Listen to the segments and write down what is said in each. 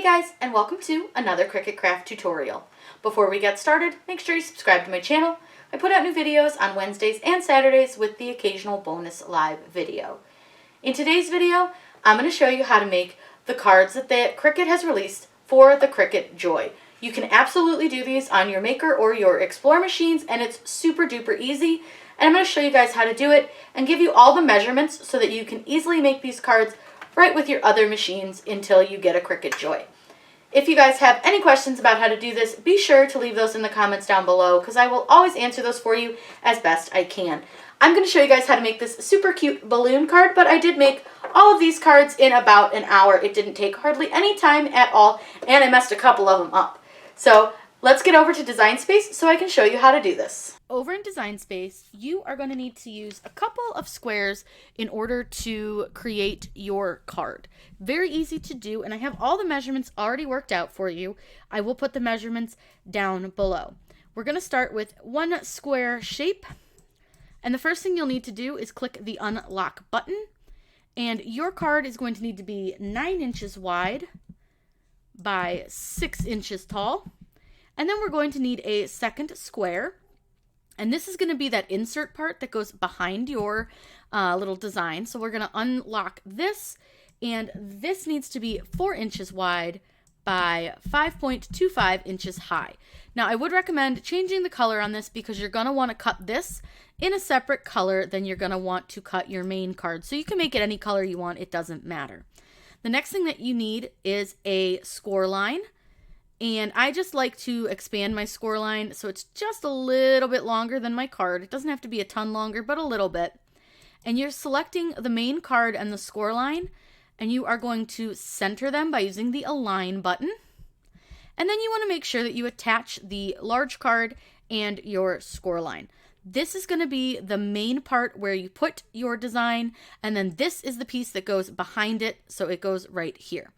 guys, and welcome to another Cricut Craft tutorial. Before we get started, make sure you subscribe to my channel. I put out new videos on Wednesdays and Saturdays with the occasional bonus live video. In today's video, I'm going to show you how to make the cards that Cricut has released for the Cricut Joy. You can absolutely do these on your Maker or your Explorer machines, and it's super duper easy. And I'm going to show you guys how to do it and give you all the measurements so that you can easily make these cards right with your other machines until you get a Cricut Joy. If you guys have any questions about how to do this, be sure to leave those in the comments down below because I will always answer those for you as best I can. I'm going to show you guys how to make this super cute balloon card, but I did make all of these cards in about an hour. It didn't take hardly any time at all, and I messed a couple of them up. So let's get over to Design Space so I can show you how to do this. Over in Design Space, you are going to need to use a couple of squares in order to create your card. Very easy to do, and I have all the measurements already worked out for you. I will put the measurements down below. We're going to start with one square shape, and the first thing you'll need to do is click the unlock button, and your card is going to need to be 9 inches wide by 6 inches tall. And then we're going to need a second square. And this is going to be that insert part that goes behind your little design. So we're going to unlock this. And this needs to be 4 inches wide by 5.25 inches high. Now, I would recommend changing the color on this because you're going to want to cut this in a separate color than you're going to want to cut your main card. So you can make it any color you want. It doesn't matter. The next thing that you need is a score line. And I just like to expand my score line so it's just a little bit longer than my card. It doesn't have to be a ton longer, but a little bit. And you're selecting the main card and the score line, and you are going to center them by using the Align button. And then you want to make sure that you attach the large card and your score line. This is going to be the main part where you put your design, and then this is the piece that goes behind it, so it goes right here.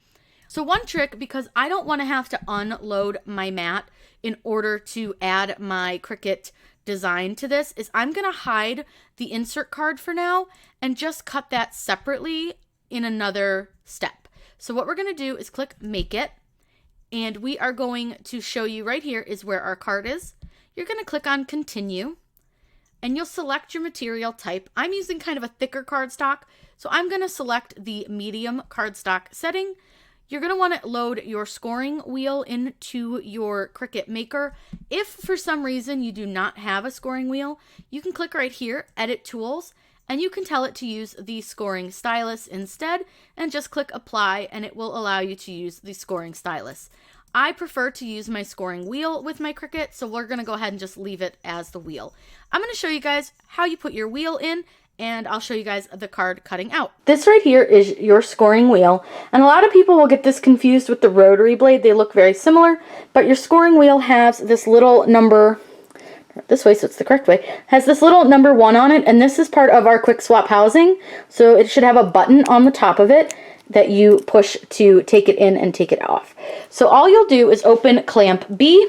So one trick, because I don't want to have to unload my mat in order to add my Cricut design to this, is I'm going to hide the insert card for now and just cut that separately in another step. So what we're going to do is click Make It, and we are going to show you right here is where our card is. You're going to click on Continue, and you'll select your material type. I'm using kind of a thicker cardstock, so I'm going to select the medium cardstock setting. You're going to want to load your scoring wheel into your Cricut Maker. If for some reason you do not have a scoring wheel, you can click right here, Edit Tools, and you can tell it to use the scoring stylus instead, and just click Apply, and it will allow you to use the scoring stylus. I prefer to use my scoring wheel with my Cricut, so we're going to go ahead and just leave it as the wheel. I'm going to show you guys how you put your wheel in, and I'll show you guys the card cutting out. This right here is your scoring wheel, and a lot of people will get this confused with the rotary blade. They look very similar, but your scoring wheel has this little number, this way so it's the correct way, has this little number 1 on it, and this is part of our quick swap housing, so it should have a button on the top of it that you push to take it in and take it off. So all you'll do is open clamp B,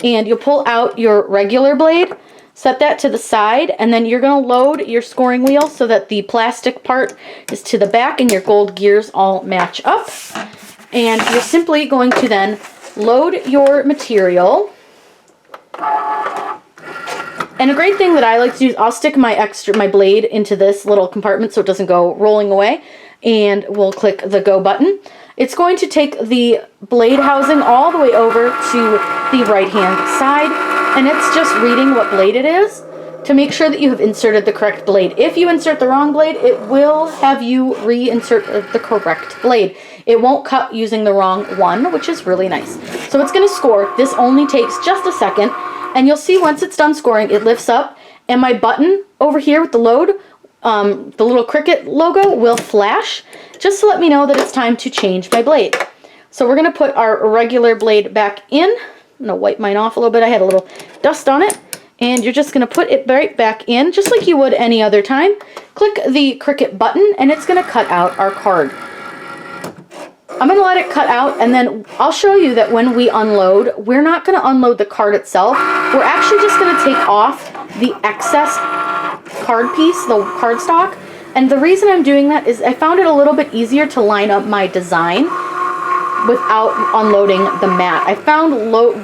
and you'll pull out your regular blade, set that to the side, and then you're going to load your scoring wheel so that the plastic part is to the back and your gold gears all match up. And you're simply going to then load your material. And a great thing that I like to do is I'll stick my blade into this little compartment so it doesn't go rolling away, and we'll click the Go button. It's going to take the blade housing all the way over to the right-hand side, and it's just reading what blade it is to make sure that you have inserted the correct blade. If you insert the wrong blade, it will have you reinsert the correct blade. It won't cut using the wrong one, which is really nice. So it's going to score. This only takes just a second, and you'll see once it's done scoring, it lifts up, and my button over here with the load, the little Cricut logo will flash just to let me know that it's time to change my blade. So we're going to put our regular blade back in. I'm going to wipe mine off a little bit. I had a little dust on it. And you're just going to put it right back in, just like you would any other time. Click the Cricut button, and it's going to cut out our card. I'm going to let it cut out, and then I'll show you that when we unload, we're not going to unload the card itself. We're actually just going to take off the excess card piece, the cardstock. And the reason I'm doing that is I found it a little bit easier to line up my design without unloading the mat. I found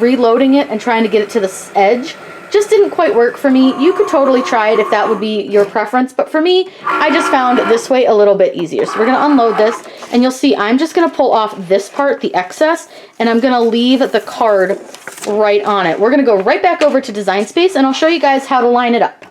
reloading it and trying to get it to the edge just didn't quite work for me. You could totally try it if that would be your preference, but for me, I just found this way a little bit easier. So we're gonna unload this, and you'll see I'm just gonna pull off this part, the excess, and I'm gonna leave the card right on it. We're gonna go right back over to Design Space, and I'll show you guys how to line it up.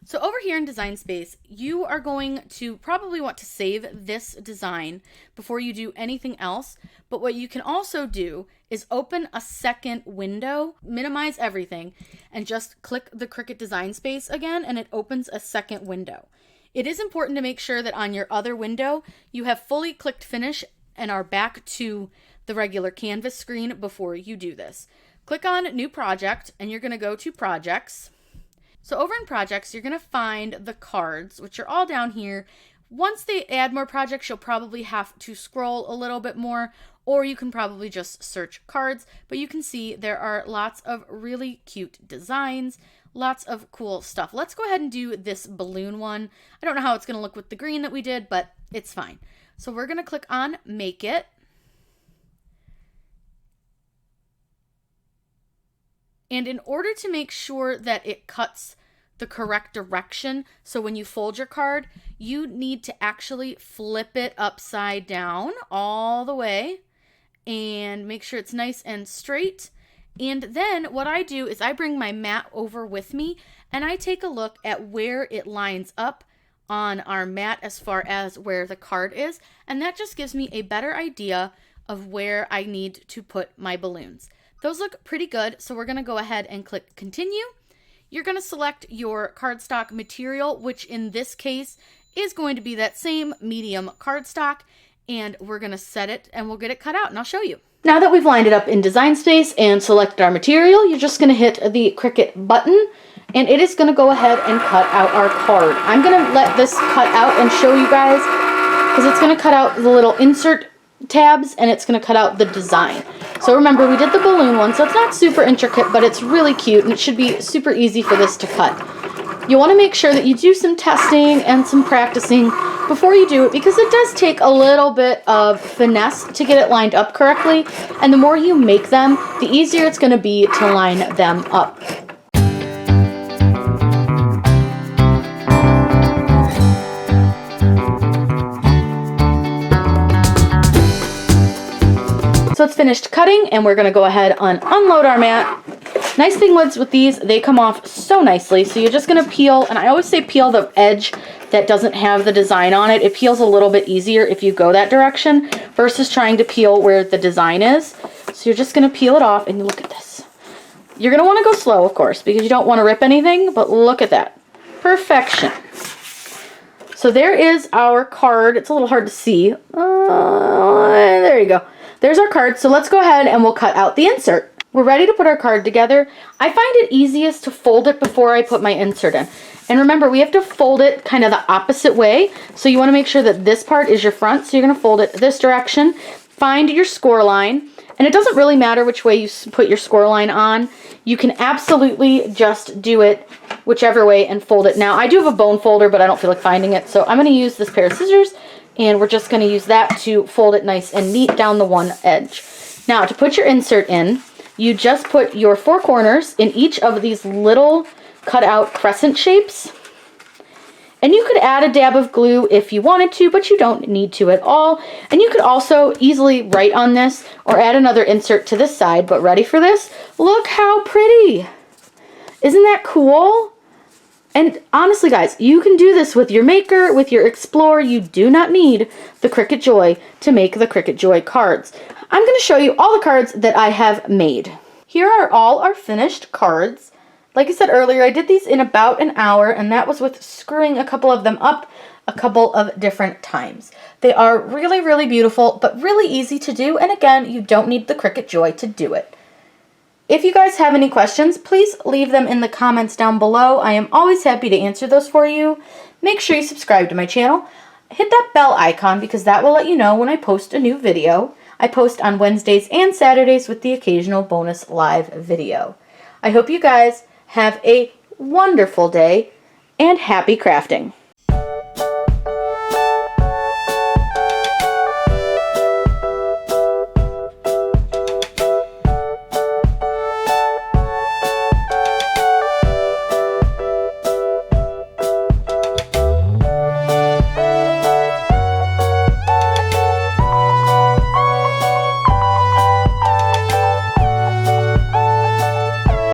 So over here in Design Space, you are going to probably want to save this design before you do anything else. But what you can also do is open a second window, minimize everything, and just click the Cricut Design Space again, and it opens a second window. It is important to make sure that on your other window, you have fully clicked finish and are back to the regular canvas screen before you do this. Click on New Project, and you're going to go to Projects. So over in Projects, you're going to find the cards, which are all down here. Once they add more projects, you'll probably have to scroll a little bit more, or you can probably just search cards. But you can see there are lots of really cute designs, lots of cool stuff. Let's go ahead and do this balloon one. I don't know how it's going to look with the green that we did, but it's fine. So we're going to click on Make It. And in order to make sure that it cuts the correct direction, so when you fold your card, you need to actually flip it upside down all the way and make sure it's nice and straight. And then what I do is I bring my mat over with me and I take a look at where it lines up on our mat as far as where the card is. And that just gives me a better idea of where I need to put my balloons. Those look pretty good, so we're going to go ahead and click Continue. You're going to select your cardstock material, which in this case is going to be that same medium cardstock, and we're going to set it and we'll get it cut out, and I'll show you. Now that we've lined it up in Design Space and selected our material, you're just going to hit the Cricut button, and it is going to go ahead and cut out our card. I'm going to let this cut out and show you guys, because it's going to cut out the little insert tabs and it's going to cut out the design. So remember, we did the balloon one, so it's not super intricate, but it's really cute and it should be super easy for this to cut. You want to make sure that you do some testing and some practicing before you do it, because it does take a little bit of finesse to get it lined up correctly, and the more you make them, the easier it's going to be to line them up. So it's finished cutting, and we're going to go ahead and unload our mat. Nice thing with these, they come off so nicely. So you're just going to peel, and I always say peel the edge that doesn't have the design on it. It peels a little bit easier if you go that direction versus trying to peel where the design is. So you're just going to peel it off, and look at this. You're going to want to go slow, of course, because you don't want to rip anything, but look at that. Perfection. So there is our card. It's a little hard to see. There you go. There's our card, so let's go ahead and we'll cut out the insert. We're ready to put our card together. I find it easiest to fold it before I put my insert in. And remember, we have to fold it kind of the opposite way. So you want to make sure that this part is your front. So you're going to fold it this direction. Find your score line. And it doesn't really matter which way you put your score line on. You can absolutely just do it whichever way and fold it. Now, I do have a bone folder, but I don't feel like finding it. So I'm going to use this pair of scissors. And we're just going to use that to fold it nice and neat down the one edge. Now, to put your insert in, you just put your four corners in each of these little cut out crescent shapes. And you could add a dab of glue if you wanted to, but you don't need to at all. And you could also easily write on this or add another insert to this side. But ready for this? Look how pretty. Isn't that cool? And honestly, guys, you can do this with your Maker, with your Explorer. You do not need the Cricut Joy to make the Cricut Joy cards. I'm going to show you all the cards that I have made. Here are all our finished cards. Like I said earlier, I did these in about an hour, and that was with screwing a couple of them up a couple of different times. They are really, really beautiful, but really easy to do. And again, you don't need the Cricut Joy to do it. If you guys have any questions, please leave them in the comments down below. I am always happy to answer those for you. Make sure you subscribe to my channel. Hit that bell icon because that will let you know when I post a new video. I post on Wednesdays and Saturdays with the occasional bonus live video. I hope you guys have a wonderful day and happy crafting.